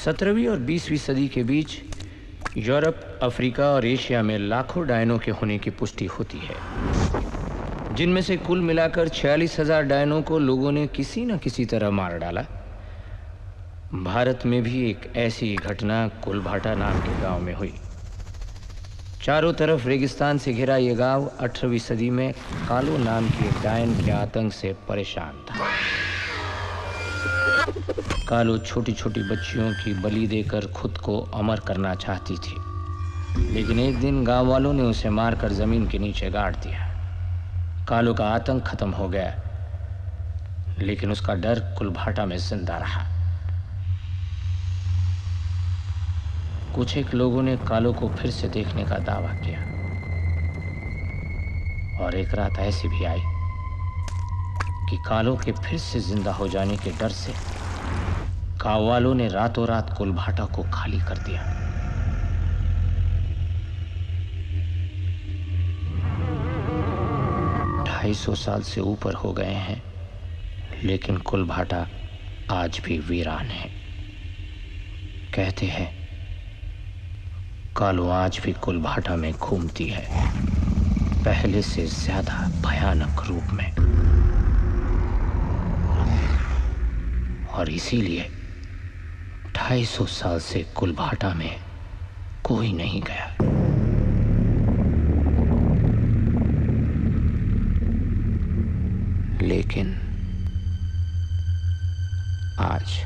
17वीं और 20वीं सदी के बीच यूरोप, अफ्रीका और एशिया में लाखों डायनों के होने की पुष्टि होती है, जिनमें से कुल मिलाकर 46,000 डायनों को लोगों ने किसी न किसी तरह मार डाला। भारत में भी एक ऐसी घटना कुलभाटा नाम के गांव में हुई। चारों तरफ रेगिस्तान से घिरा यह गांव 18वीं सदी में कालो नाम के डायन के आतंक से परेशान था। कालो छोटी छोटी बच्चियों की बलि देकर खुद को अमर करना चाहती थी, लेकिन एक दिन गांव वालों ने उसे मारकर जमीन के नीचे गाड़ दिया। कालो का आतंक खत्म हो गया, लेकिन उसका डर कुलभाटा में जिंदा रहा। कुछ एक लोगों ने कालो को फिर से देखने का दावा किया, और एक रात ऐसी भी आई कि कालो के फिर से जिंदा हो जाने के डर से गांव वालों ने रातों रात कुलभाटा को खाली कर दिया। ढाई सौ साल से ऊपर हो गए हैं, लेकिन कुलभाटा आज भी वीरान है। कहते हैं कालो आज भी कुलभाटा में घूमती है, पहले से ज्यादा भयानक रूप में, और इसीलिए 250 साल से कुलभाटा में कोई नहीं गया। लेकिन आज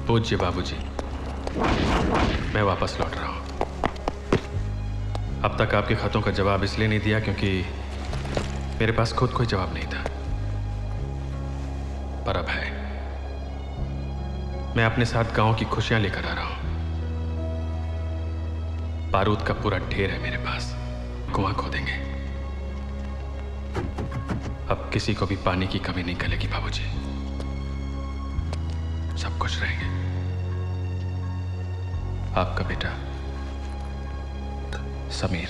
पूज्य बाबूजी, मैं वापस लौट रहा हूं। अब तक आपके खतों का जवाब इसलिए नहीं दिया क्योंकि मेरे पास खुद कोई जवाब नहीं था, पर अब है। मैं अपने साथ गांव की खुशियां लेकर आ रहा हूं। बारूद का पूरा ढेर है मेरे पास, कुआं खोदेंगे। अब किसी को भी पानी की कमी नहीं खलेगी बाबूजी, सब खुश रहेंगे। आपका बेटा समीर।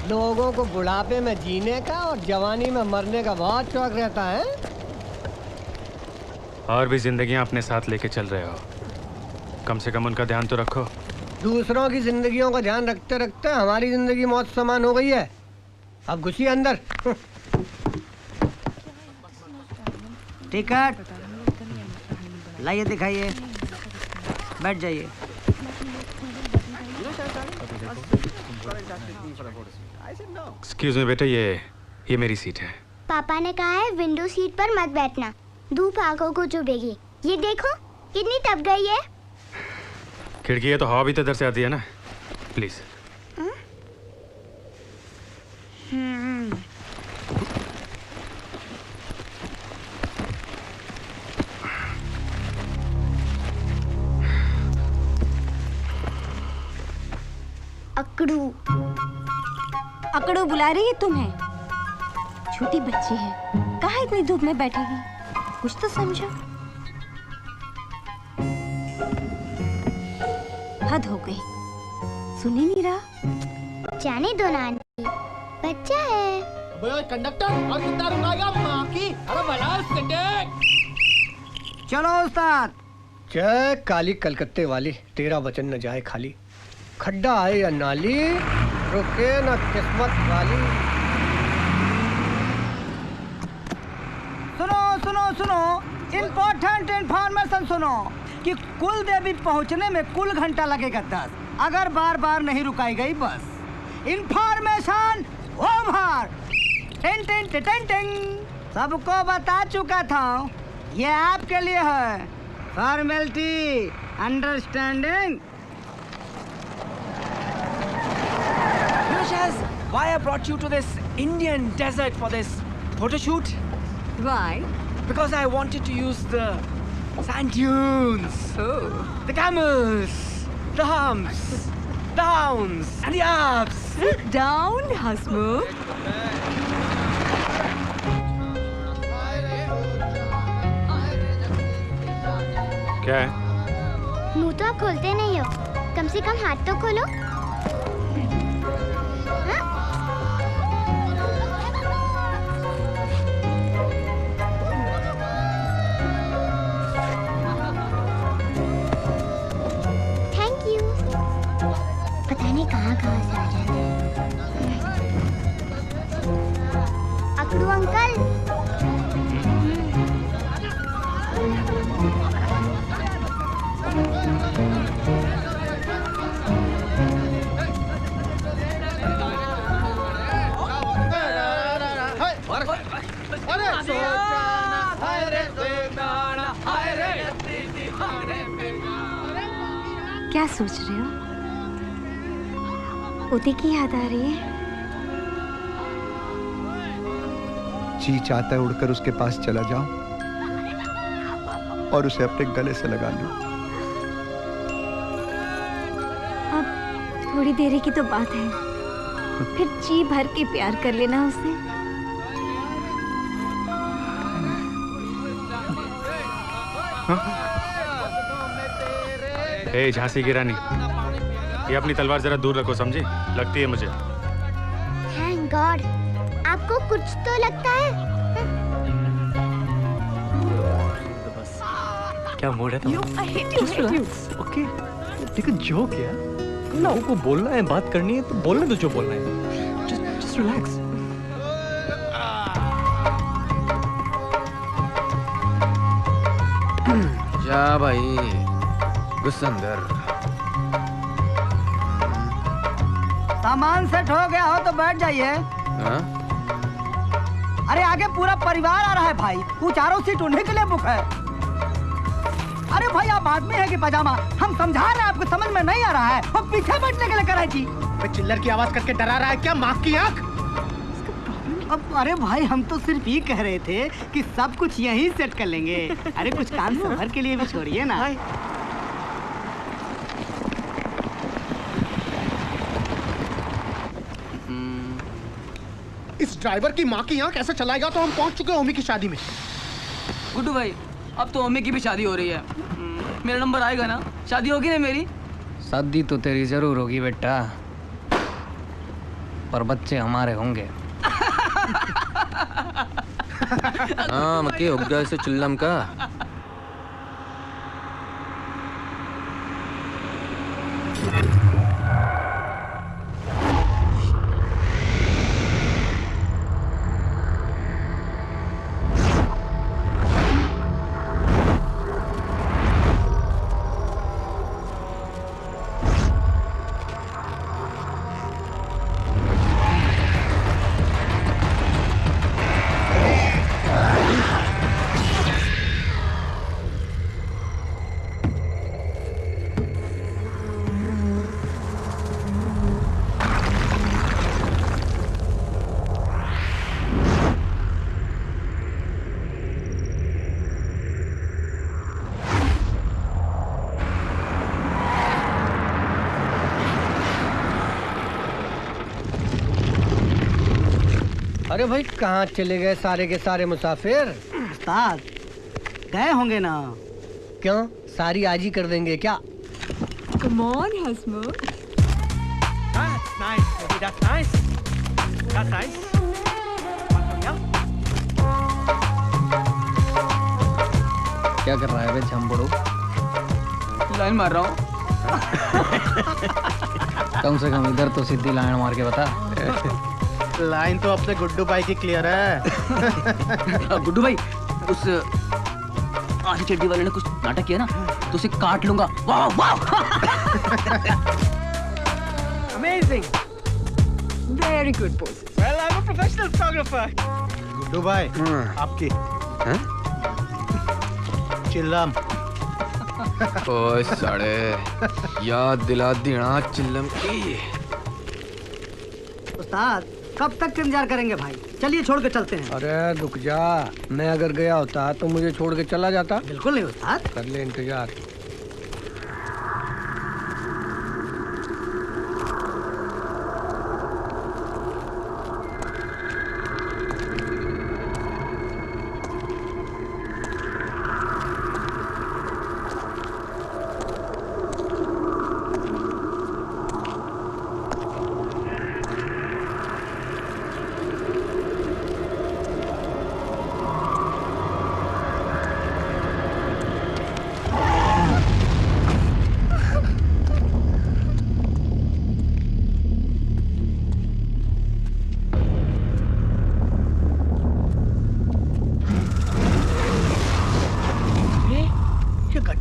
लोगों को बुढ़ापे में जीने का और जवानी में मरने का बहुत शौक रहता है। और भी जिंदगियां अपने साथ लेके चल रहे हो, कम से कम उनका ध्यान तो रखो। दूसरों की जिंदगियों का ध्यान रखते रखते हमारी जिंदगी मौत समान हो गई है। अब घुसिए अंदर। टिकट लाइए, दिखाइए, बैठ जाइए। एक्सक्यूज मी बेटा, ये मेरी सीट है। पापा ने कहा है विंडो सीट पर मत बैठना, धूप आंखों को चुभेगी। ये देखो कितनी तप गई है। खिड़की है तो हवा भी तो इधर से आती है ना, प्लीज। अकड़ू अकड़ू बुला रही है तुम्हें। छोटी बच्ची है, कहाँ इतनी धूप में बैठेगी, कुछ तो समझो। हद हो गई, सुनी नहीं रहा। जाने दो नानी, बच्चा है। कंडक्टर और कितना रुकाएगा माँ की? अरे भला चलो उस्ताद। जय काली कलकत्ते वाली, तेरा वचन न जाए खाली। खड्डा आए या नाली, रुके न किस्मत वाली। सुनो सुनो सुनो, इम्पोर्टेंट इन्फॉर्मेशन सुनो कि कुल देवी पहुंचने में कुल घंटा लगेगा 10, अगर बार बार नहीं रुकाई गई बस। Information over. टिंग टिंग टिंग टिंग, सबको बता चुका था, ये आपके लिए है। Formality, understanding. Why I brought you to this Indian desert for this photo shoot? Why? Because I wanted to use the sand dunes, the camels, the humps, the hounds, and the ups. Sit down, Hasmukh. क्या है? मुंह तो आप खोलते नहीं हो, कम से कम हाथ तो खोलो। कहाँ से आ जाते हैं। अकड़ू अंकल, क्या सोच रहे हो? उदय की याद आ रही है? जी चाहता है उड़कर उसके पास चला जाऊं और उसे अपने गले से लगा लूं। अब थोड़ी देरी की तो बात है, फिर जी भर के प्यार कर लेना उसे। ए झांसी की रानी, ये अपनी तलवार जरा दूर रखो, समझी? लगती है मुझे। थैंक गॉड, आपको कुछ तो लगता है। क्या मूड है तुम्हारा? ओके, लेकिन जो क्या लोगों को बोलना है, बात करनी है तो बोलने दो जो बोलना है। Just relax. जा भाई, घुस अंदर। सामान सेट हो गया हो तो बैठ जाइए। हाँ? अरे आगे पूरा परिवार आ रहा है भाई, वो चारों सीट उन्हीं के लिए बुक है। अरे भाई आप आदमी है कि पजामा? हम समझा रहे हैं आपको, समझ में नहीं आ रहा है। वो पीछे बैठने के लिए करा जी। चिल्लर की आवाज करके डरा रहा है क्या? माँ की आँख। अब अरे भाई हम तो सिर्फ ये कह रहे थे कि सब कुछ यहीं सेट कर लेंगे। अरे कुछ काम सफर के लिए भी छोड़िए ना। इस ड्राइवर की माँ की आँख ऐसे चलाएगा तो हम पहुंच चुके हैं ओमी की शादी में। गुड्डू भाई, अब तो ओमी की भी शादी हो रही है। मेरा नंबर आएगा ना? शादी होगी ना मेरी? शादी तो तेरी जरूर होगी बेटा, पर बच्चे हमारे होंगे। हाँ मके हो गया इसे चिल्लम का। अरे भाई कहाँ चले गए सारे के सारे मुसाफिर? उस्ताद गए होंगे ना। क्यों, सारी आज ही कर देंगे क्या? Come on, Hasmukh. That's nice, baby. That's nice. That's nice. क्या कर रहा है बे झम्बड़ू? लाइन मार रहा हूँ। कम से कम इधर तो सीधी लाइन मार के बता। लाइन तो अपने गुड्डू भाई की क्लियर है। गुड्डू भाई, उस आधी चड्डी वाले ने कुछ नाटक किया ना, तो उसे काट लूंगा। वाह वाह। Amazing. Very good poses. Well, I'm a professional photographer. Guddu भाई, आपकी चिल्लम। ओए साड़े, याद दिला दी ना चिल्लम की। उस्ताद कब तक इंतजार करेंगे भाई? चलिए छोड़ के चलते हैं। अरे रुक जा, मैं अगर गया होता तो मुझे छोड़ के चला जाता। बिल्कुल नहीं उस्ताद। कर ले इंतजार।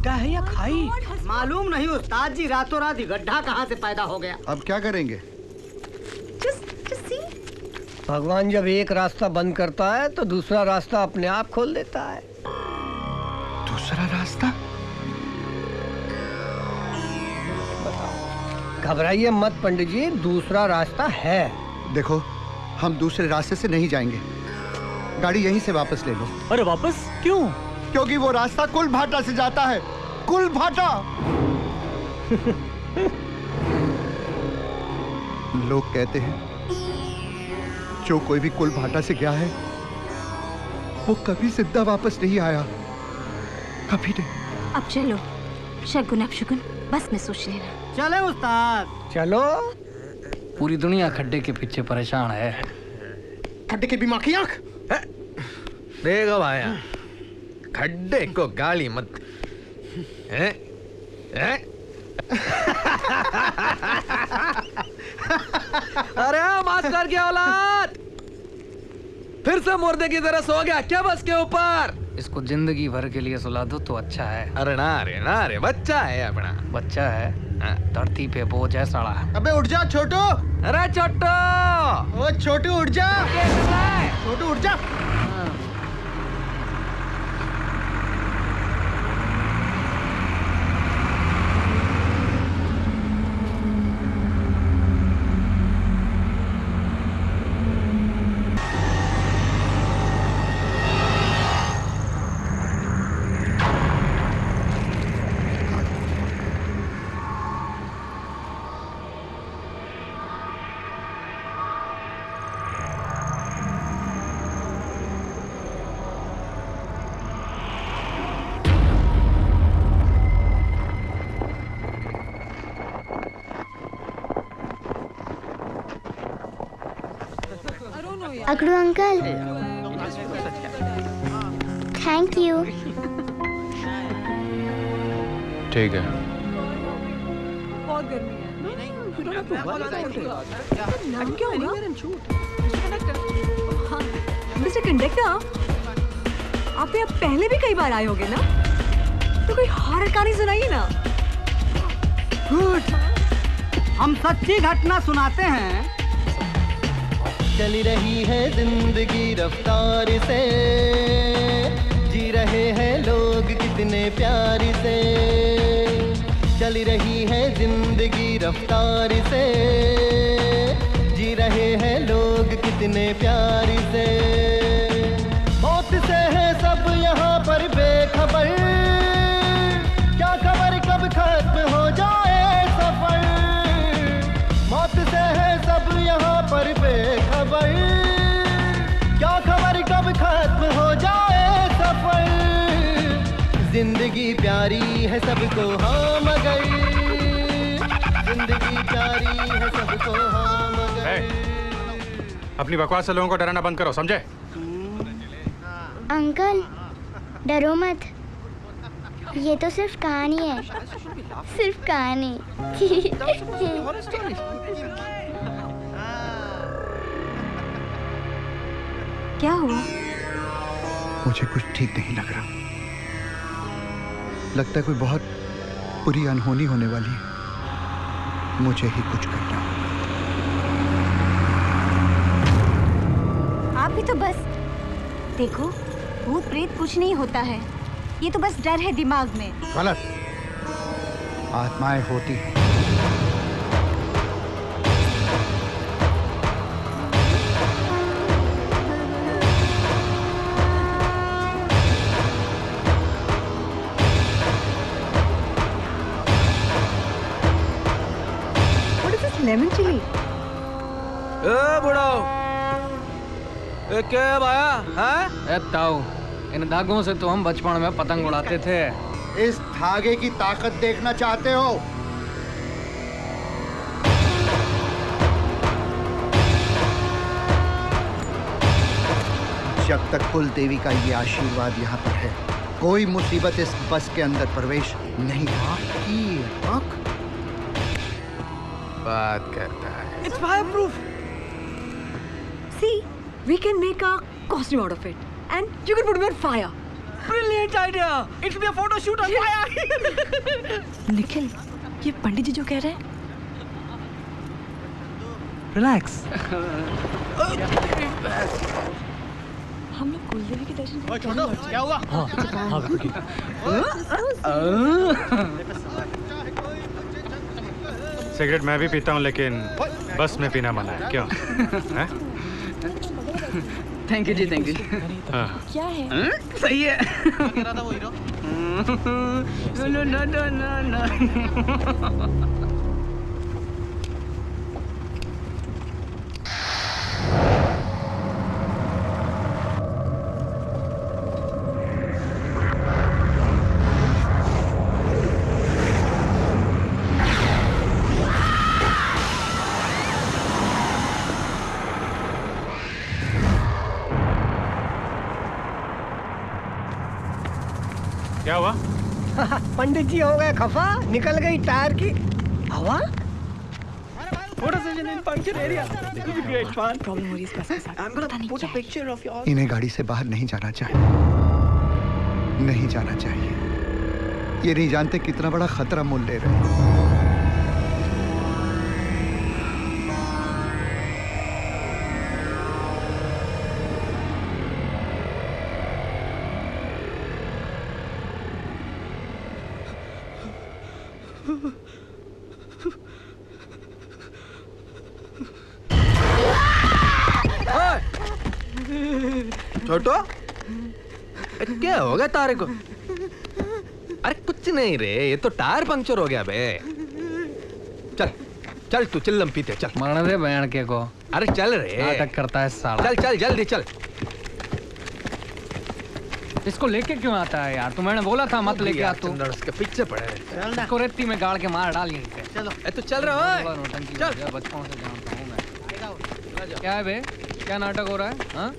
है या खाई? मालूम नहीं उस्ताद जी, रातों रात गड्ढा कहाँ से पैदा हो गया। अब क्या करेंगे? भगवान जब एक रास्ता बंद करता है तो दूसरा रास्ता अपने आप खोल देता है। दूसरा रास्ता? घबराइए मत पंडित जी, दूसरा रास्ता है। देखो, हम दूसरे रास्ते से नहीं जाएंगे, गाड़ी यहीं से वापस ले लो। अरे वापस क्यों? क्योंकि वो रास्ता कुलभाटा से जाता है। कुलभाटा। लोग कहते हैं जो कोई भी कुलभाटा से गया है वो कभी जिंदा वापस नहीं आया, कभी नहीं। अब चलो, शगुन अपशगुन बस में सोच लेना। चले उस्ताद। चलो। पूरी दुनिया खड्डे के पीछे परेशान है। खड्डे की भी माँ की आँख। देखो भाया, खड्डे को गाली मत। हैं? हैं? अरे मास्टर की औलाद, फिर से मुर्दे की तरह सो गया क्या बस के ऊपर? इसको जिंदगी भर के लिए सुला दो तो अच्छा है। अरे ना रे बच्चा है अपना। बच्चा है, धरती पे बोझ है साला। अबे उठ जा छोटू। अरे छोटू, ओ छोटू उठ जा। छोटू उठ जा। अकड़ू अंकल, थैंक यू। ठीक है। बहुत गर्मी है। मिस्टर कंडक्टर, आप यहाँ पहले भी कई बार आए होगे ना, तो कोई हॉरर कहानी सुनाइए ना। गुड, हम सच्ची घटना सुनाते हैं। चली रही है जिंदगी रफ्तार से, जी रहे हैं लोग कितने प्यार से। चली रही है जिंदगी रफ्तार से, जी रहे हैं लोग कितने प्यार से। मौत से है सब यहाँ पर बेखबर, क्या खबर कब खत्म हो जाए सफर। मौत से है सब यहाँ पर बेखबर, क्या खबर कब खत्म हो जाए सफर। जिंदगी प्यारी है सबको हाँ मगर, जिंदगी प्यारी है सबको हाँ मगर। अपनी बकवास से लोगों को डराना बंद करो, समझे? अंकल डरो मत, ये तो सिर्फ कहानी है, सिर्फ कहानी। क्या हुआ? मुझे कुछ ठीक नहीं लग रहा। लगता है कोई बहुत बुरी अनहोनी होने वाली है। मुझे ही कुछ करना। आप भी तो बस देखो, भूत प्रेत कुछ नहीं होता है, ये तो बस डर है दिमाग में। गलत, आत्माएं होती हैं। Lemon chilli. ए बुढ़ाओ, ए क्या भाया हैं? ए ताऊ, इन धागों से तो हम बचपन में पतंग उड़ाते थे। इस धागे की ताकत देखना चाहते हो? जब तक कुल देवी का ये आशीर्वाद यहाँ पर है, कोई मुसीबत इस बस के अंदर प्रवेश नहीं। बात करता है। It's fireproof. See, we can make a costume out of it, and you can put it on fire. Brilliant idea. It should be a photo shoot on fire. Nikhil, ये पंडित जी जो कह रहे हैं। Relax. हम लोग कुलदेवी के दर्शन करने छोटो, क्या हुआ? सिगरेट मैं भी पीता हूँ, लेकिन बस में पीना मना है। क्यों? थैंक यू जी, थैंक यू। क्या है? सही है। No no no no no. क्या हुआ? पंडित जी हो गए खफा, निकल गई टायर की हवा। इन्हें गाड़ी से बाहर नहीं जाना चाहिए। नहीं जाना चाहिए। ये नहीं जानते कितना बड़ा खतरा मोल ले रहे हैं। छोटो, क्या हो गया तारे को? अरे कुछ नहीं रे, ये तो टायर पंक्चर हो गया बे। चल चल तू चिल्लम पीते चल। मरने दे बहन के को। अरे चल रे, नाटक करता है साला। चल चल जल्दी चल। इसको लेके क्यों आता है यार? मैंने बोला था मत लेके आ तू। उसके पीछे पड़े। इसको रेती में गाड़ के मार डाल यहीं पे। चलो तू चल रहा है। चल बचपन से जानता हूँ मैं। क्या है बे? क्या नाटक हो रहा है? हाँ?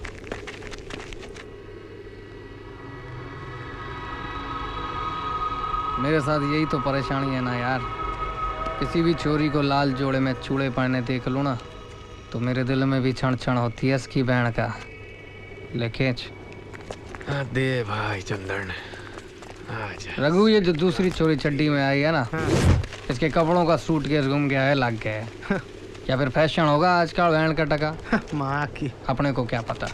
मेरे साथ यही तो परेशानी है ना यार। किसी भी चोरी को लाल जोड़े में चूड़े पहने देख लूँ ना तो मेरे दिल में भी क्षण क्षण होती है इसकी बहन का। ले खींच। दे भाई चंदन। रघु, ये जो दूसरी चोरी चड्डी में आई है ना, इसके कपड़ों का सूटकेस गुम गया है, लग गया है। क्या फिर फैशन होगा आजकल बहन का टका? माँ की अपने को क्या पता।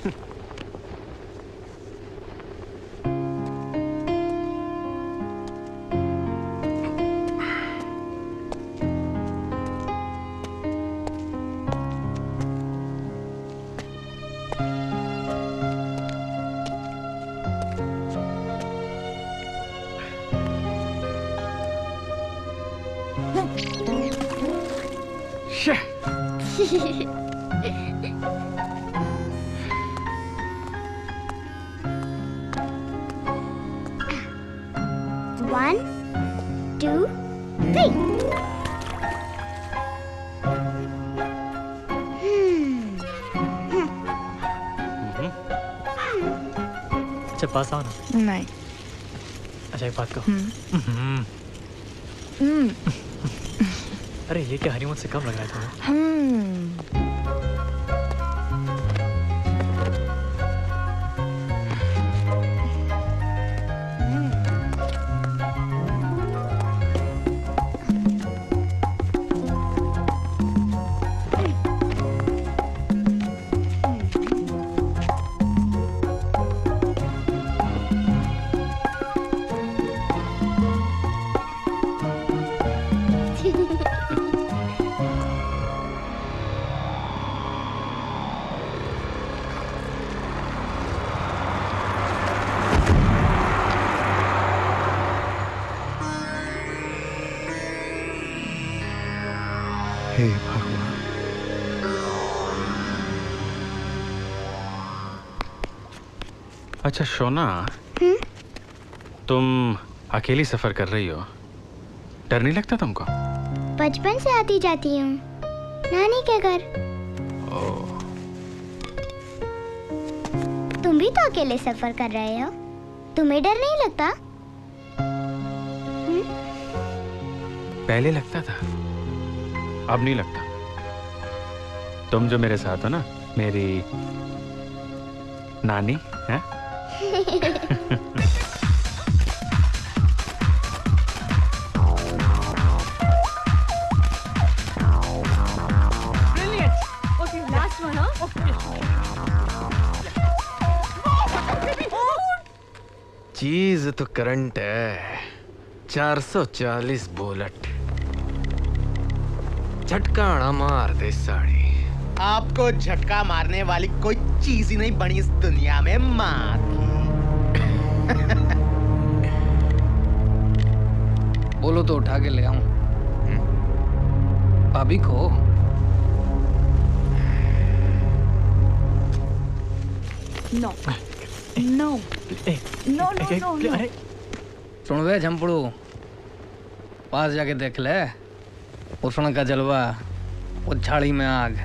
One, two, three. अच्छा पास आओ ना। नहीं। अच्छा एक बात कहो। अरे ये क्या हनीमून से कम लग रहा है तुम्हें? हे भगवान। अच्छा शोना, तुम अकेली सफर कर रही हो, डर नहीं लगता तुमको? बचपन से आती जाती हूँ नानी के घर। तुम भी तो अकेले सफर कर रहे हो, तुम्हें डर नहीं लगता? पहले लगता था, अब नहीं लगता। तुम जो मेरे साथ हो ना, मेरी नानी है। चीज तो करंट है। 440 बुलेट झटकाना मार दे साड़ी। आपको झटका मारने वाली कोई चीज ही नहीं बनी इस दुनिया में माँ की। बोलो तो उठा के ले आऊं। भाभी को no no no no no. सुन वे झंपड़ू, पास जाके देख ले उष्ण का जलवा, वो झाड़ी में आग।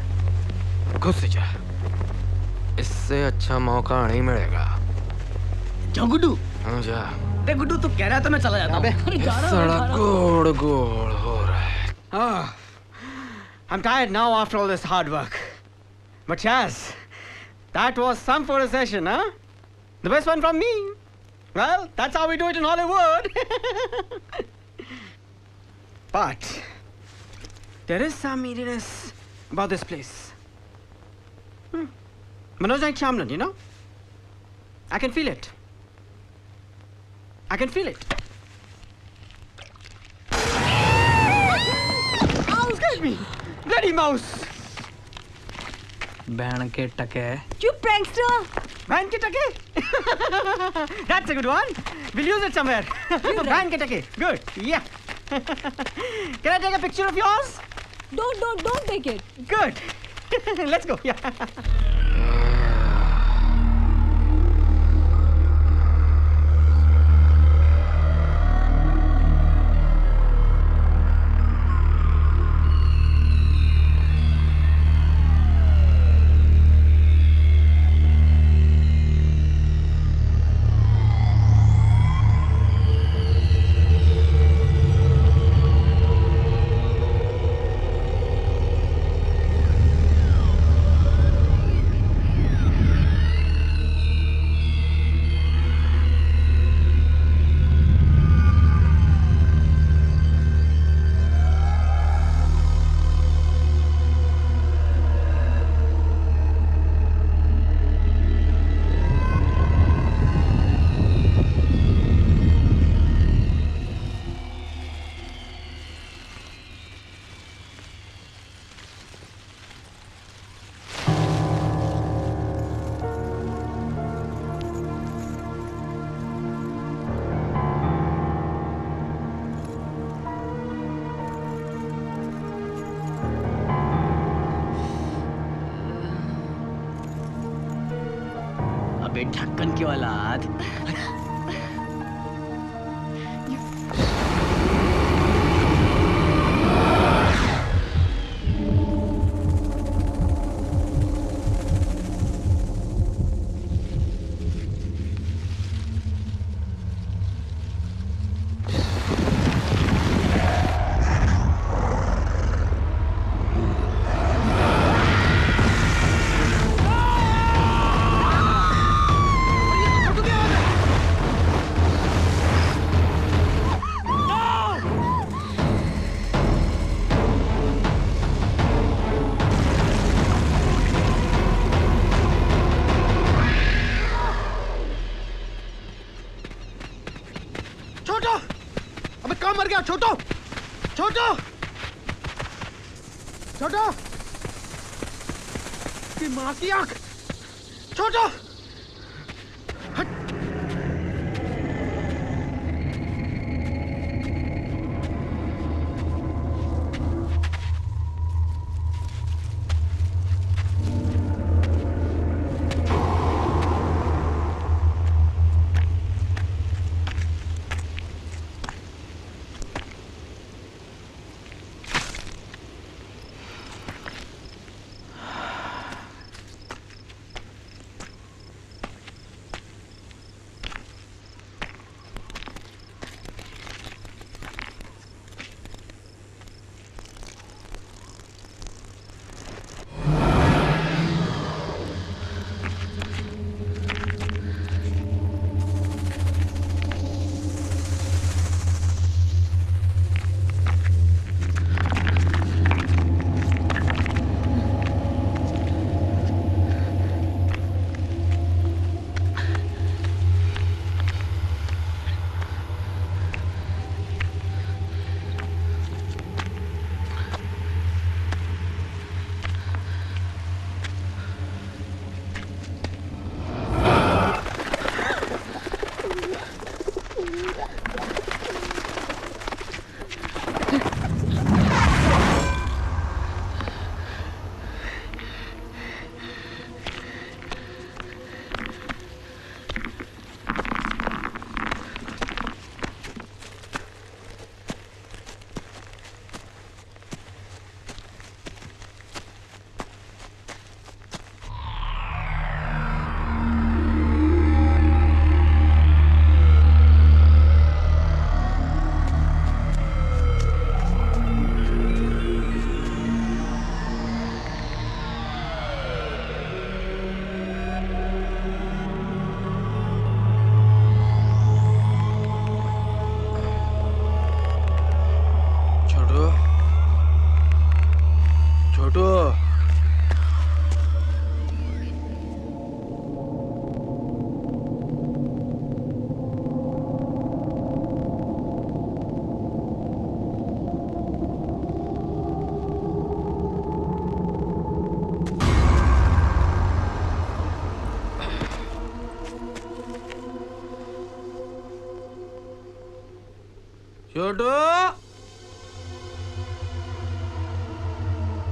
घुस जा, इससे अच्छा मौका नहीं मिलेगा। जा गुड्डू। हाँ जा। देख गुड्डू, तू कह रहा है तो मैं चला जाता हूँ। सड़क गोड़ गोड़ हो रहा है। I'm tired now after all this hard work. But yes, that was some photo session, huh? The best one from me. Well, that's how we do it in Hollywood. But there is some eeriness about this place. Manoj Naik Shyamalan, you know? I can feel it. I can feel it. Ow, excuse me. Bloody mouse. बहन के टके. चुप prankster. बहन के टके. That's a good one. We'll use it somewhere. बहन के टके. Good. Yeah. Can I take a picture of yours? Don't take it. Good. Let's go. Yeah. अबे ढक्कन की औलाद। छोटो छोटो छोटो की माँ की आंख छोटो छोटू छोटू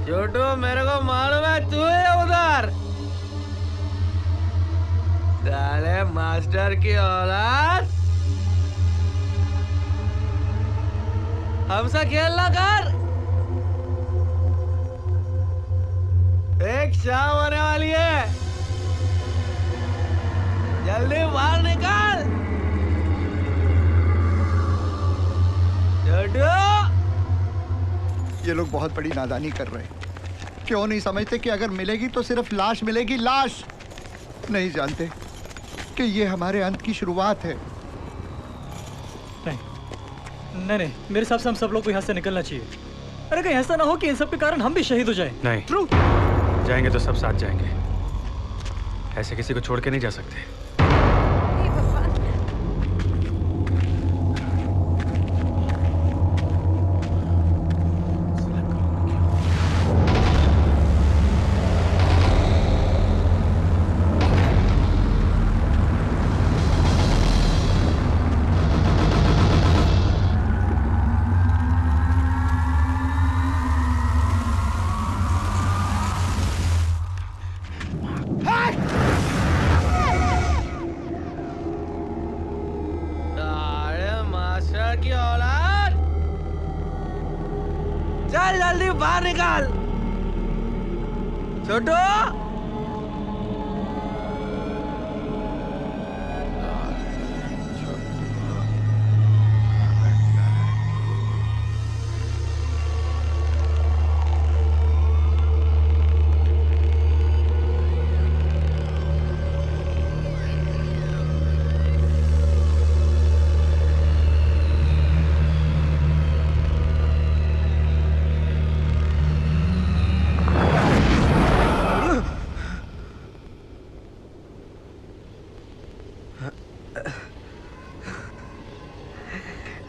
छोटू मेरे को मालूम है तू है उधर। साले मास्टर की औलाद हमसे खेलना कर। एक शाम होने वाली है, जल्दी बाहर निकाल। ये लोग बहुत बड़ी नादानी कर रहे हैं। क्यों नहीं समझते कि अगर मिलेगी तो सिर्फ लाश मिलेगी, लाश। नहीं जानते कि ये हमारे अंत की शुरुआत है। नहीं, मेरे हिसाब से हम सब लोग को यहाँ से निकलना चाहिए। अरे कहीं ऐसा ना हो कि इन सब के कारण हम भी शहीद हो जाएं। नहीं, जाएंगे तो सब साथ जाएंगे। ऐसे किसी को छोड़ के नहीं जा सकते। चल जल्दी बाहर निकाल छोटू।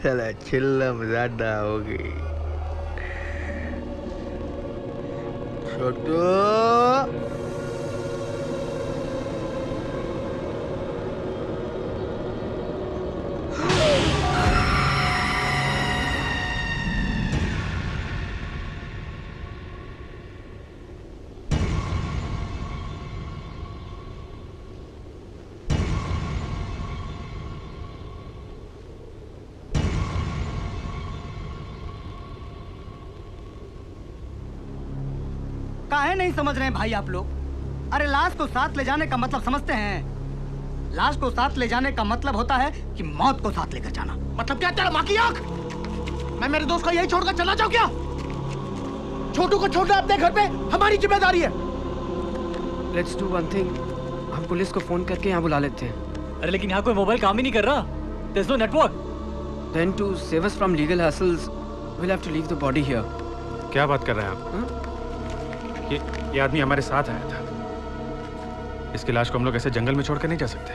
चला चिल्लम ज्यादा हो गई छोटू। काहे नहीं समझ रहे हैं भाई आप लोग? अरे लाश को साथ ले जाने का मतलब समझते हैं? लाश को साथ ले जाने का मतलब होता है कि मौत को साथ लेकर जाना। मतलब क्या तेरा माँ की आंख? मैं मेरे दोस्त को यही छोड़कर चला जाऊं क्या? छोटू को छोड़ना अपने घर पे हमारी जिम्मेदारी है। Let's do one thing. हम पुलिस को फोन करके यहाँ बुला लेते हैं। अरे लेकिन यहाँ कोई मोबाइल काम ही नहीं कर रहा। There's no network. Then to save us from legal hassles, we'll have to leave the body here. क्या बात कर रहे हैं आप? ये आदमी हमारे साथ आया था। इसकी लाश को हम लोग ऐसे जंगल में छोड़कर नहीं जा सकते।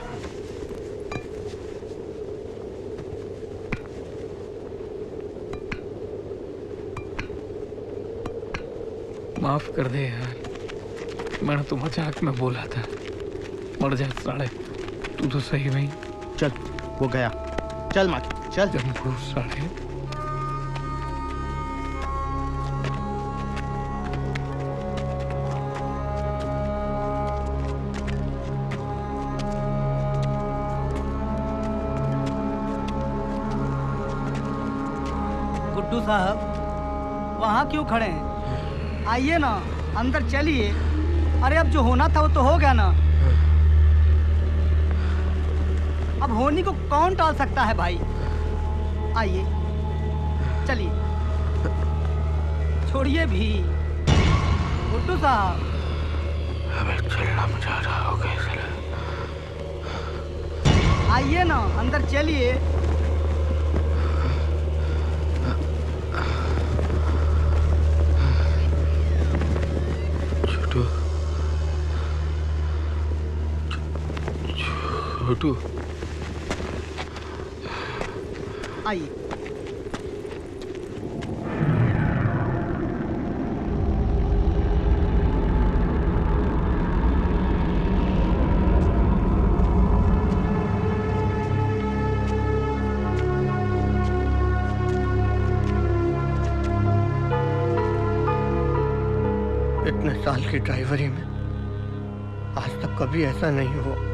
माफ कर दे यार, मैंने तो मजाक में बोला था। मर जा साले, तू तो सही नहीं। चल वो गया, चल माकी चल। साले गुड्डू साहब वहाँ क्यों खड़े हैं? आइए ना अंदर चलिए। अरे अब जो होना था वो तो हो गया ना। अब होनी को कौन टाल सकता है भाई? आइए चलिए। छोड़िए भी गुड्डू साहब। हमें चलना मजा रहा होगा इसलिए। आइए ना अंदर चलिए। छोटू आइए। इतने साल की ड्राइवरी में आज तक कभी ऐसा नहीं हुआ।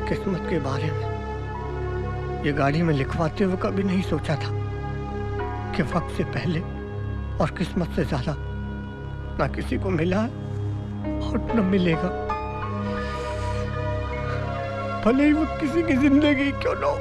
किस्मत के बारे में ये गाड़ी में लिखवाते हुए कभी नहीं सोचा था कि वक्त से पहले और किस्मत से ज्यादा ना किसी को मिला है और न मिलेगा, भले ही वो किसी की जिंदगी क्यों न हो।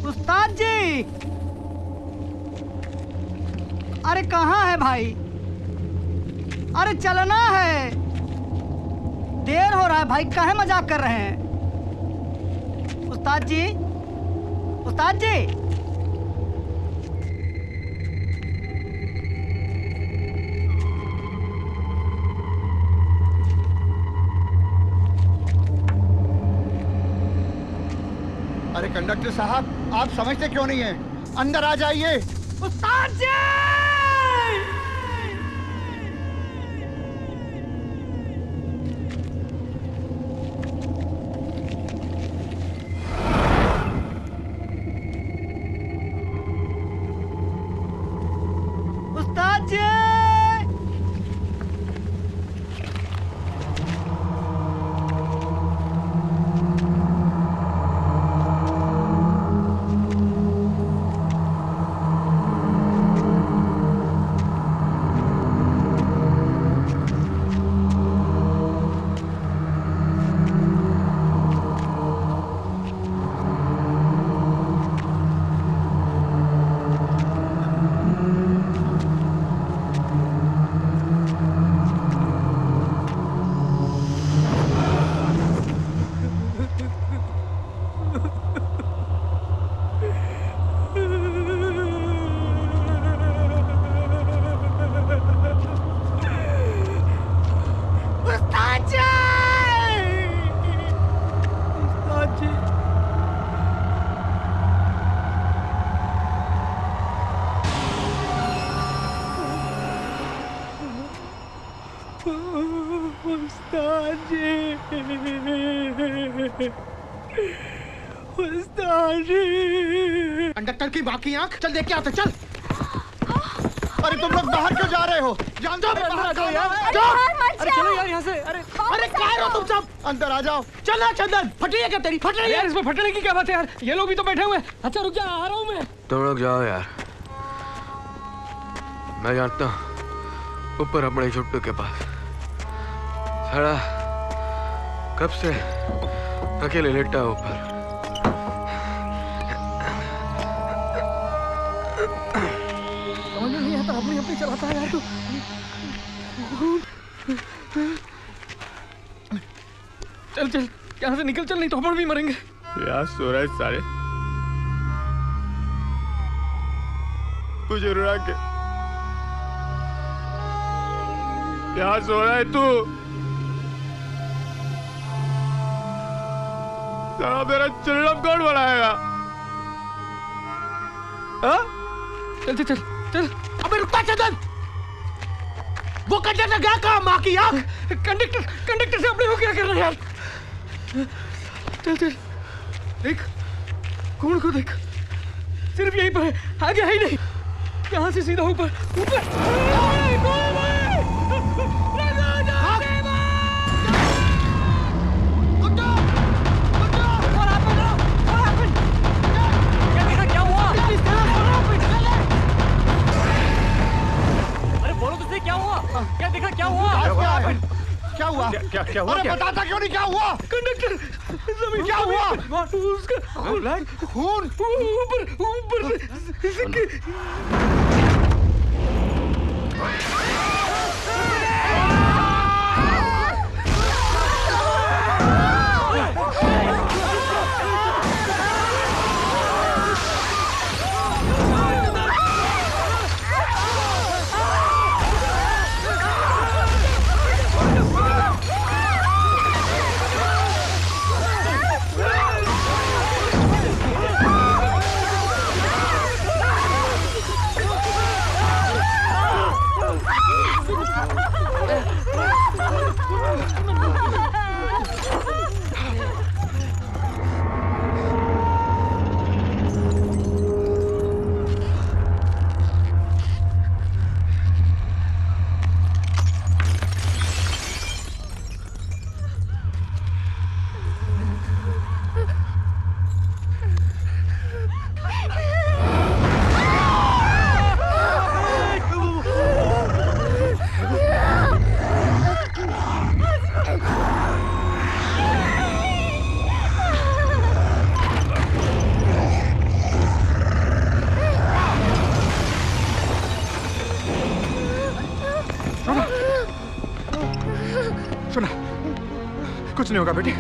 उस्ताद जी, अरे कहाँ है भाई? अरे चलना है, देर हो रहा है भाई, काहे मजाक कर रहे हैं? उस्ताद जी, उस्ताद जी, अरे कंडक्टर साहब, आप समझते क्यों नहीं हैं? अंदर आ जाइए। उस्ताद जी! उस्ताद जी! कंडक्टर की बाकी आंख, चल देख के आते, चल। अरे तुम लोग बाहर क्यों जा रहे हो? जान दो, बाहर जाओ यार। अरे चलो यार यहाँ से। अरे क्या हो तुम सब? अंदर आ जाओ। चल ना चंदन, फट रही है क्या तेरी? फट रही है यार, इसमें फटने की क्या बात है यार? ये लोग भी तो बैठे हुए हैं। अच्छा रुक जा, आ रहा हूँ मैं। तुम लोग जाओ यार, मैं जानता हूँ ऊपर अपने छोटू के पास सारा कब से अकेले लेटा ऊपर। समझ में नहीं आता, अपनी अपनी चलाता है यार तू। चल चल यहाँ से निकल, चल नहीं तो हम भी मरेंगे। यार सो रहा है सारे, तुझे रुला के यहाँ सो रहा है तू? सारा मेरा चिल्लम कौन बनाएगा? चल चल चल चल। अबे रुकता चंदन, वो कंडक्टर गया कहाँ? माँ की आँख। कंडक्टर से अपने को क्या कर रहे हैं यार? चल चल देख, कौन को देख, सिर्फ यहीं पर है, आगे है ही नहीं। यहाँ से सीधा ऊपर ऊपर। क्या हुआ? क्या देखा? क्या हुआ? क्या हुआ? क्या हुआ? अरे बताता क्यों नहीं क्या हुआ? कंडक्टर, जमीन क्या हुआ? उसका खून ऊपर सुना, कुछ नहीं होगा बेटी,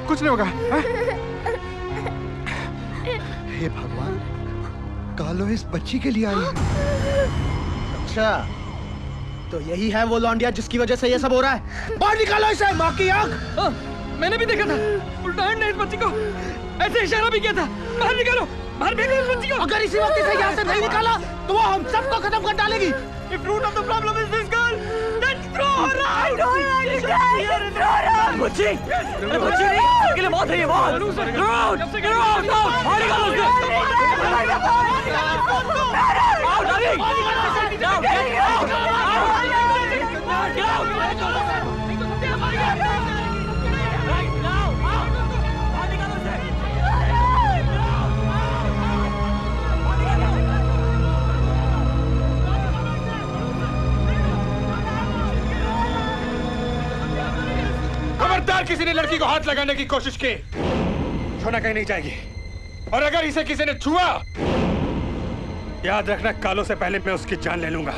कुछ नहीं होगा। हे भगवान, कालो इस बच्ची के लिए आई है। अच्छा, तो यही है वो लौंडिया जिसकी वजह से ये सब हो रहा है। बाहर निकालो इसे, माँ की आंख। मैंने भी देखा था, उल्टान ने इस बच्ची को ऐसे इशारा भी किया था। बाहर निकालो, बाहर भेजो इस बच्ची को। अगर इसी वक्त इसे यहाँ से नहीं निकाला तो वो हम सबको खत्म कर डालेगी। If root of the problem is this girl, then throw her out. I don't understand. Throw her out. बच्ची नहीं, इसके लिए मौत है ये मौत। Throw out, बाहर निकालो उसे। Out, darling. Now, get out. Get out. Right now, out. बाहर निकालो उसे। खबरदार किसी ने लड़की को हाथ लगाने की कोशिश की, सोना कहीं नहीं जाएगी। और अगर इसे किसी ने छुआ, याद रखना कालो से पहले मैं उसकी जान ले लूंगा।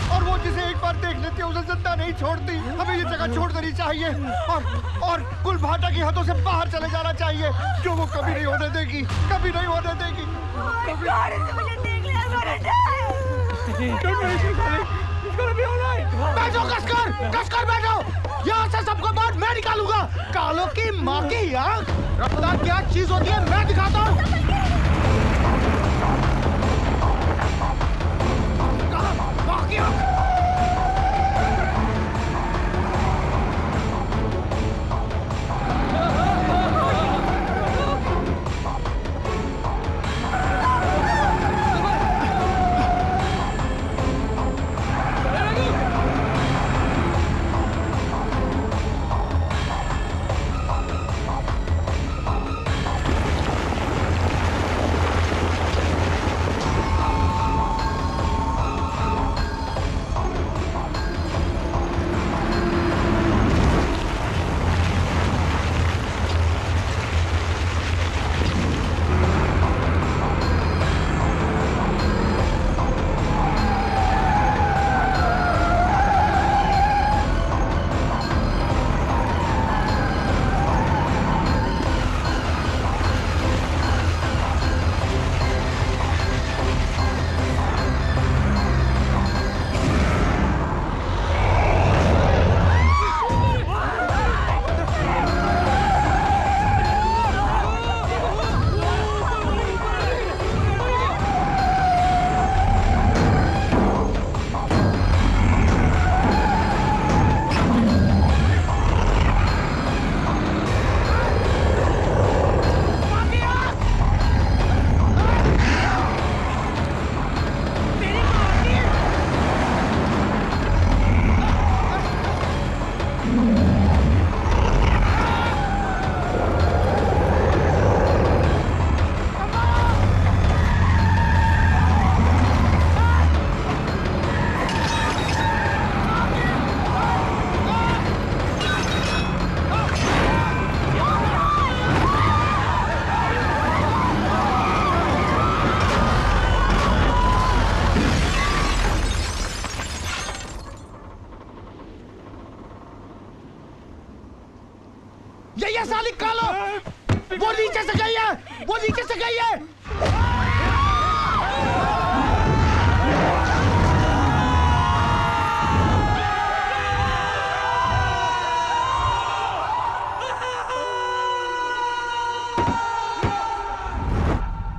और वो जिसे एक बार देख लेती है उसे जिंदा नहीं छोड़ती। हमें ये जगह छोड़ देनी चाहिए और कुलभाटा की हदों से बाहर चले जाना चाहिए, जो वो कभी नहीं होने देगी, कभी नहीं होने देगी। बैठो कसकर बैठो, यहाँ से सबको बाहर मैं निकालूंगा। कालो की माँ की आंख, रफ्तार क्या चीज होती है मैं दिखाता हूँ। ये साली कालो, वो नीचे से गई है, वो नीचे से गई है।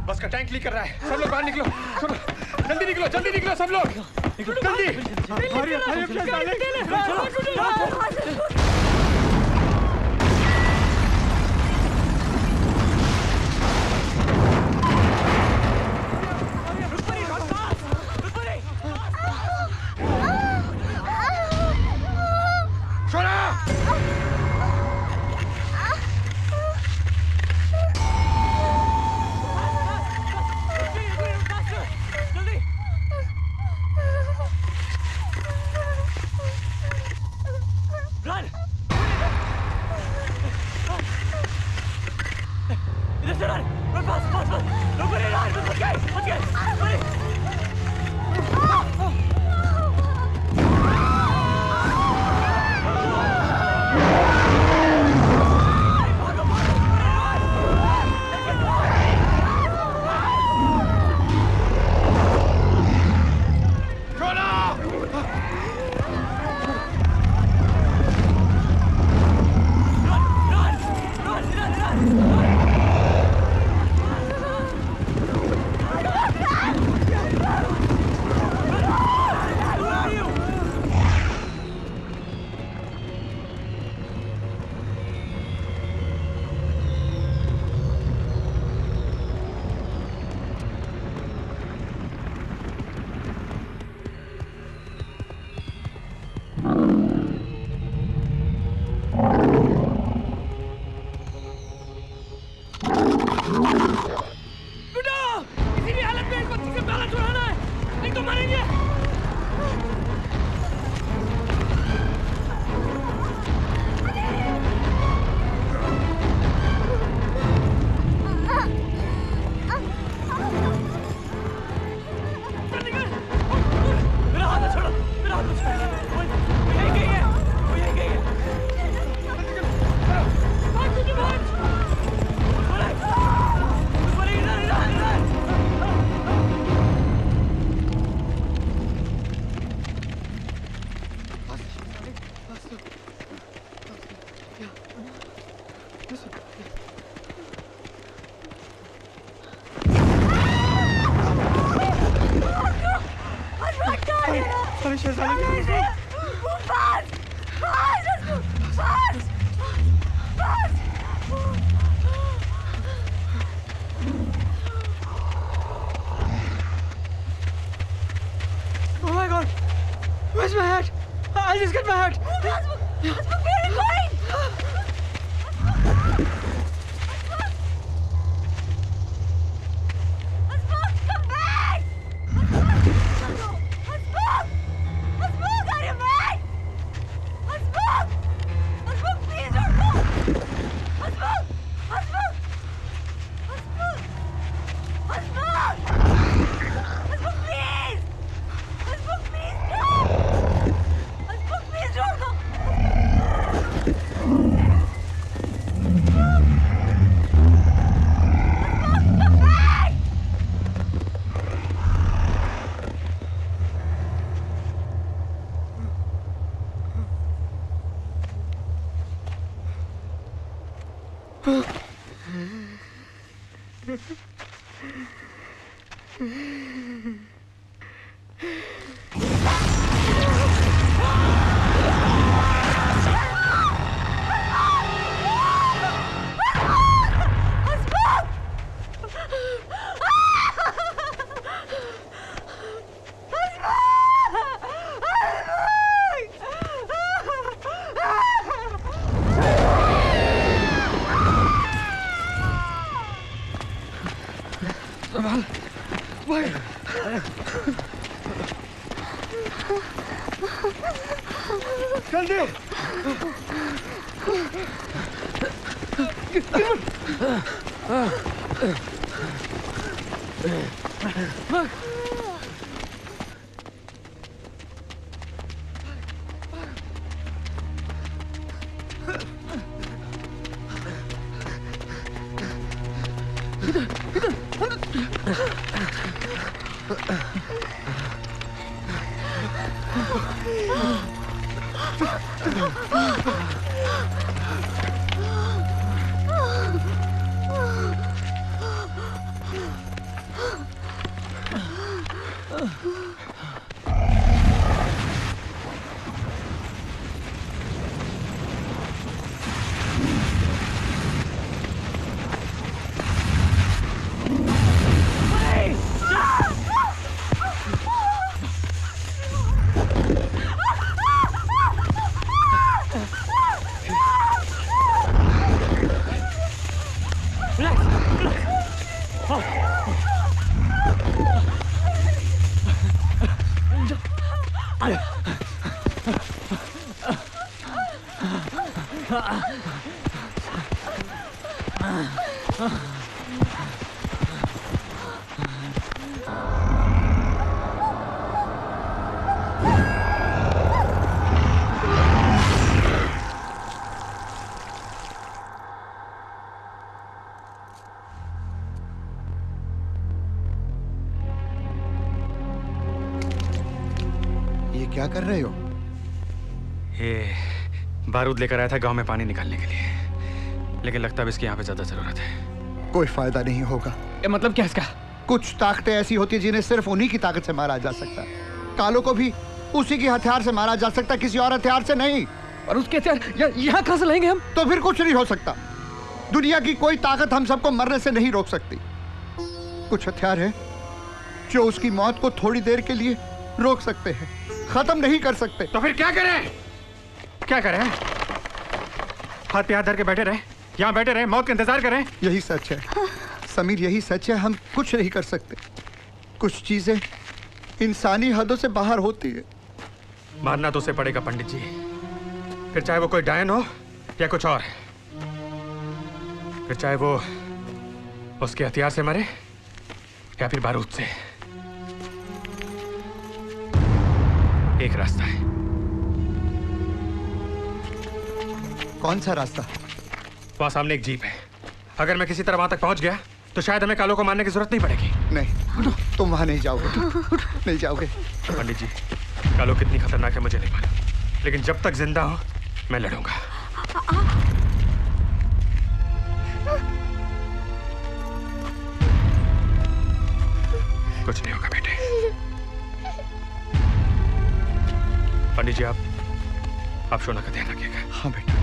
बस का टैंक लीक कर रहा है, सब लोग बाहर निकलो, जल्दी निकलो, जल्दी निकलो सब लोग, जल्दी। ये क्या कर रहे हो? ये बारूद लेकर आया था गांव में पानी निकालने के लिए, लेकिन लगता है इसकी यहाँ पे ज्यादा जरूरत है। कोई फायदा नहीं होगा। मतलब क्या इसका? कुछ ताकतें ऐसी होती है जिन्हें सिर्फ उन्हीं की ताकत से मारा जा सकता है। कालों को भी उसी के हथियार से मारा जा सकता है, किसी और हथियार से नहीं। और उसके हथियार यहाँ कहाँ से लाएंगे हम? तो फिर कुछ नहीं हो सकता। दुनिया की कोई ताकत हम सबको मरने से नहीं रोक सकती। कुछ हथियार है जो उसकी मौत को थोड़ी देर के लिए रोक सकते हैं, खत्म नहीं कर सकते। तो फिर क्या करें? क्या करें? हाथ पे हाथ धर के बैठे रहे, यहाँ बैठे रहे, मौत का इंतजार करें? यही सच है समीर, यही सच है। हम कुछ नहीं कर सकते। कुछ चीजें इंसानी हदों से बाहर होती है। मारना तो उसे पड़ेगा पंडित जी, फिर चाहे वो कोई डायन हो या कुछ और, फिर चाहे वो उसके हथियार से मरे या फिर बारूद से। एक रास्ता है। कौन सा रास्ता? वहां सामने एक जीप है। अगर मैं किसी तरह वहां तक पहुंच गया तो शायद हमें कालों को मारने की जरूरत नहीं पड़ेगी। नहीं, तुम वहां नहीं जाओगे। नहीं जाओगे। पंडित जी, कालो कितनी खतरनाक है मुझे नहीं मालूम, लेकिन जब तक जिंदा हूं मैं लड़ूंगा। कुछ नहीं होगा बेटे। पंडित जी, आप शोना का ध्यान रखिएगा। हाँ बेटा।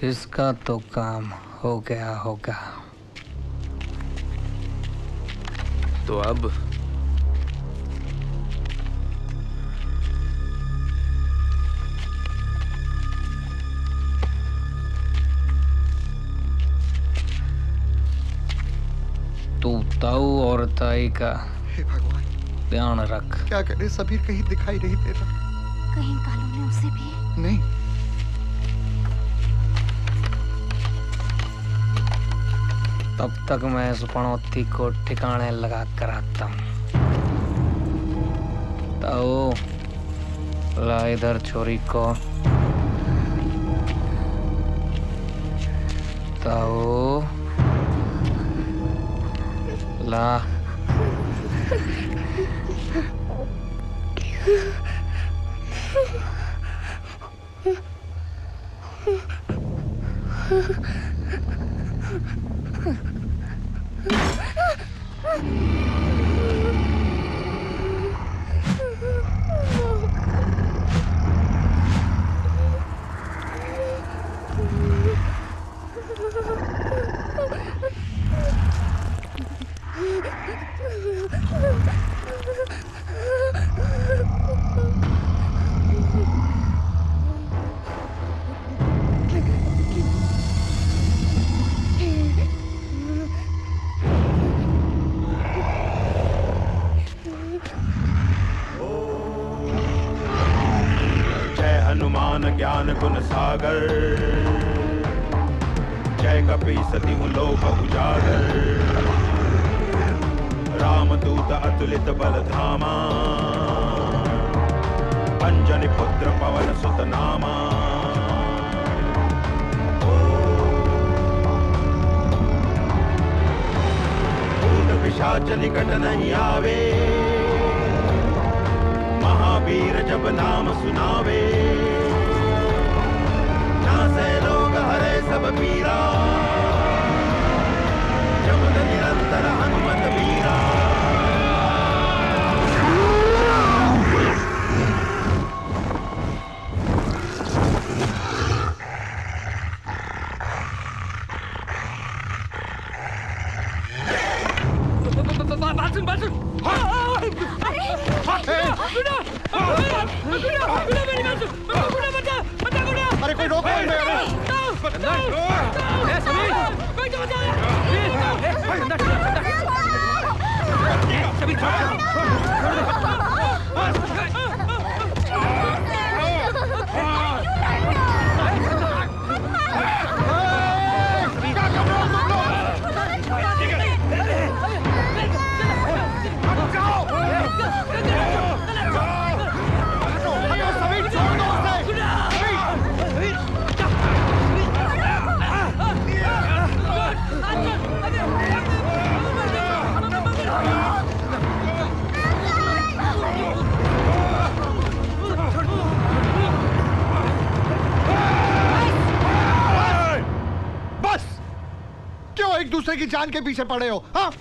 इसका तो काम हो गया होगा। तो अब तू ताऊ और ताई का हे भगवान ध्यान रख। क्या करे समीर, कहीं दिखाई नहीं दे रहा। कहीं कालू ने उसे भी? नहीं। तब तक मैं इस पनौती को ठिकाने लगा कर आता हूँ। ताऊ ला इधर छोरी को। ताऊ ला। ज्ञान गुण सागर, जय कपी सती लोक उजागर, रामदूत अतुलित बल धामा, अंजनी पुत्र पवन सुत नामा। भूत पिशाच निकट नहीं आवे, महावीर जब नाम सुनावे, नासे लोग हरे सब पीरा, जपत निरंतर हनुमत वीरा। अरे कोई रोको दूसरे की जान के पीछे पड़े हो? हाँ,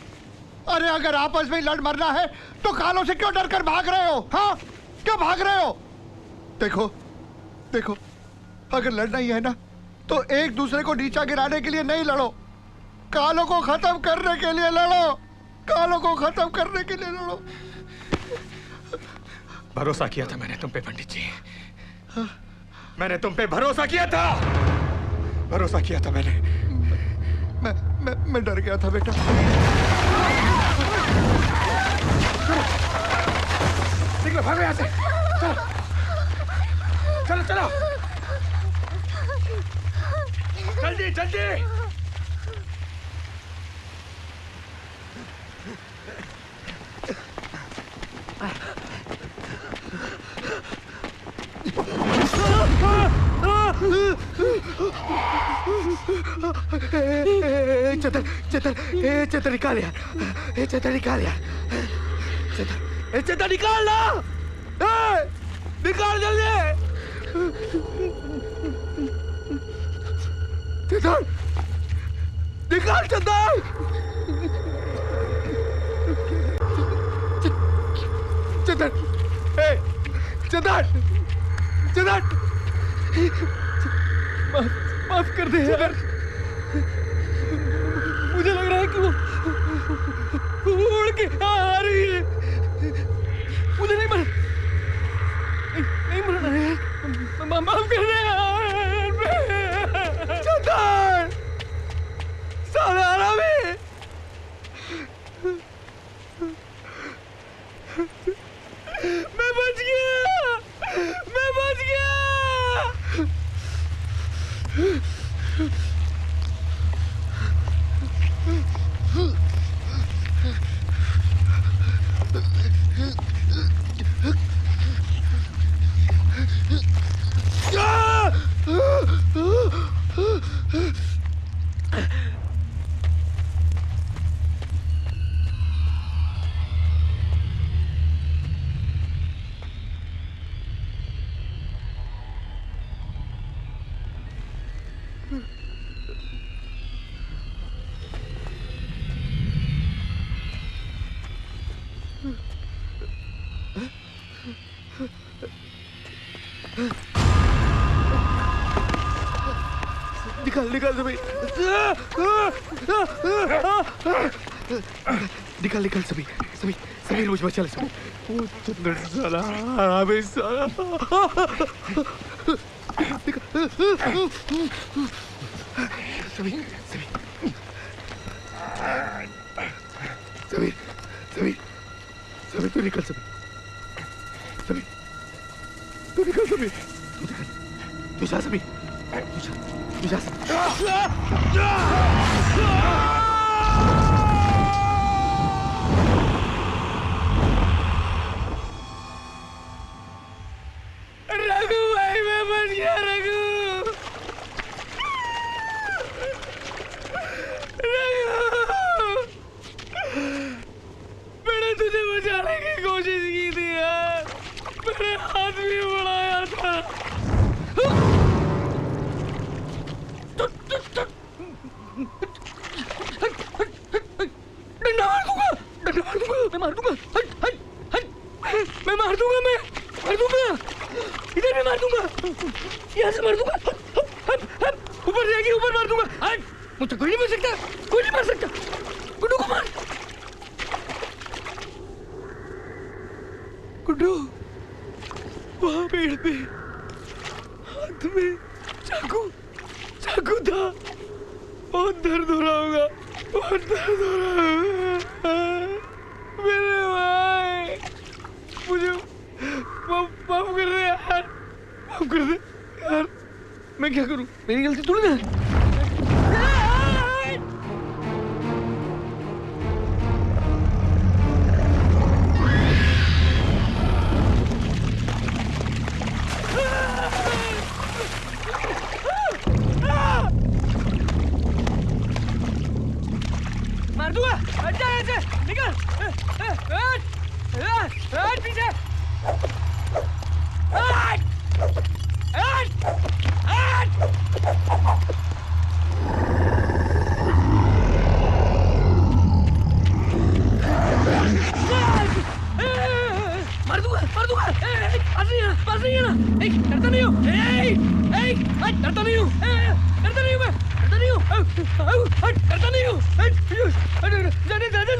अरे अगर आपस में लड़ मरना है तो कालों से क्यों डरकर भाग रहे हो? हाँ, क्यों भाग रहे हो? देखो देखो, अगर लड़ना ही है ना तो एक दूसरे को नीचा गिराने के लिए नहीं लड़ो, कालों को खत्म करने के लिए लड़ो, कालों को खत्म करने के लिए लड़ो। भरोसा किया था मैंने तुम पे पंडित जी, मैंने तुम पे भरोसा किया था, भरोसा किया था मैंने। मैं डर गया था बेटा। निकलो, भागो यहाँ से, चलो चलो चलो, जल्दी जल्दी। चतर चतर चतर निकाल यार, चतर निकाल यार, चतर निकाल ना, निकाल जल्दी, चतर निकाल, चतर चतर चतर चतर, माफ कर दे यार, मुझे लग रहा है कि वो उड़ के आ रही है, मुझे नहीं मरना है, माफ कर दे यार, चंदन साला आरामी, मैं बच गया, मैं बच गया। निकाल निकाल सभी, निकाल निकाल सभी सभी सभी मुझ बचा ले सभी। वो चंदन साला हरामी साला। सभी सभी सभी सभी सभी तू निकल सभी सभी तू निकल सभी तू निकल तू जा सभी तू जा रघु भाई मैं बच गया रघु। मैंने तुझे बचाने की कोशिश की थी यार, मैंने हाथ भी बढ़ाया था। डंडा मार दूंगा, डंडा मार दूंगा, मैं मार दूंगा, हट हट हट, मैं मार दूंगा, मैं मार दूंगा, इधर मैं मार दूंगा, यहाँ से मार दूंगा, हट हट हट, ऊपर जाएगी, ऊपर मार दूंगा, हट, मुझे कोई नहीं मार सकता, कोई नहीं मार सकता, गुड्डू को मार। गुड्डू वहां पेड़ पे हाथ में चाकू चाकू था, बहुत दर्द हो रहा होगा, बहुत दर्द हो रहा होगा। मेरे भाई मुझे माफ कर दे यार, माफ कर दे यार, मैं क्या करूं, मेरी गलती थोड़ी ना। मार दूंगा, हट जा यहाँ से, निकल, हट पीछे, हट, हट, हट। मार दूंगा, पास नहीं आना, पास नहीं आना, डरता नहीं हूँ, डरता नहीं हूँ, डरता नहीं हूँ मैं, डरता नहीं हूँ, डरता नहीं हूँ, जाने जाने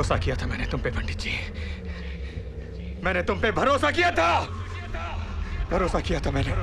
भरोसा किया था मैंने तुम पे पंडित जी। मैंने तुम पे भरोसा किया था। भरोसा किया था मैंने।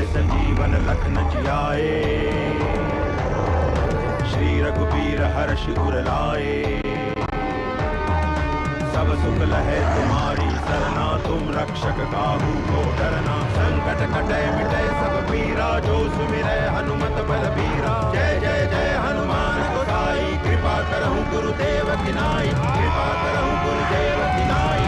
संजीवन लखन जियाए, श्री रघुबीर हर्ष उर लाए। सब सुख लहे तुम्हारी सरना, तुम रक्षक काहू को डरना। संकट कटे मिटे सब पीरा, जो सुमिरै हनुमत बलबीरा। जय जय जय हनुमान गोसाई, कृपा करहु गुरुदेव की नाई। कृपा करहु गुरुदेव की नाई।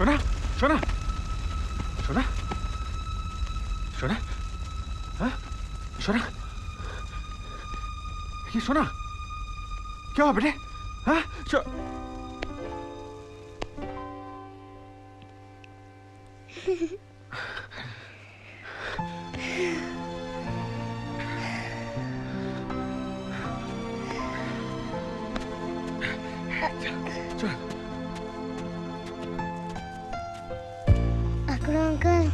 शोना शोना शोना शोना हाँ शोना ये शोना क्या हुआ बेटे हाँ अकड़ू अंकल,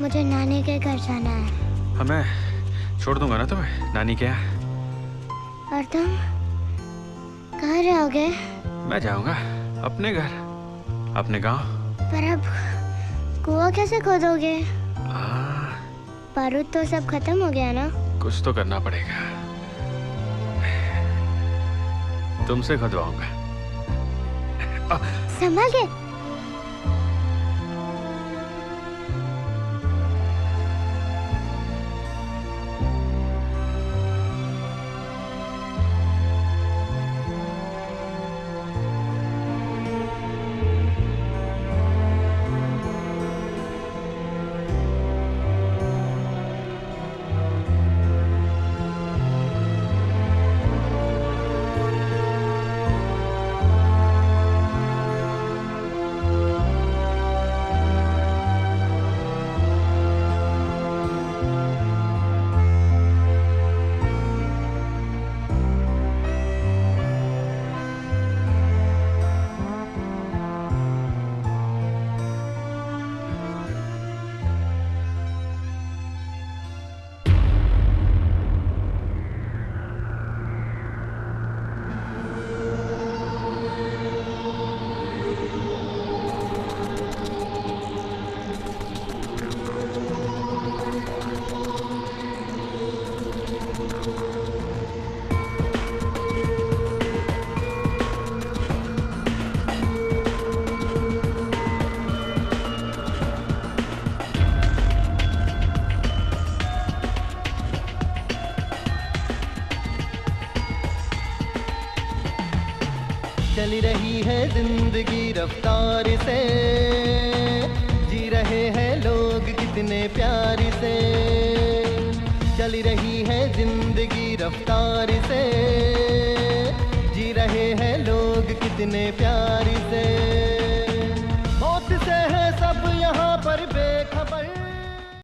मुझे नानी के घर जाना है। हाँ मैं छोड़ दूंगा ना तुम्हें नानी के यहाँ। और तुम कहाँ रहोगे? मैं जाऊंगा अपने घर, अपने गांव। पर अब कुआं कैसे खोदोगे? बारूद तो सब खत्म हो गया ना। कुछ तो करना पड़ेगा, तुमसे खुदवाऊंगा। संभाल के। चली रही है जिंदगी रफ्तार से, जी रहे हैं लोग कितने प्यार से। चली रही है जिंदगी रफ्तार से, जी रहे हैं लोग कितने प्यार से। मौत से है सब यहाँ पर बेकार।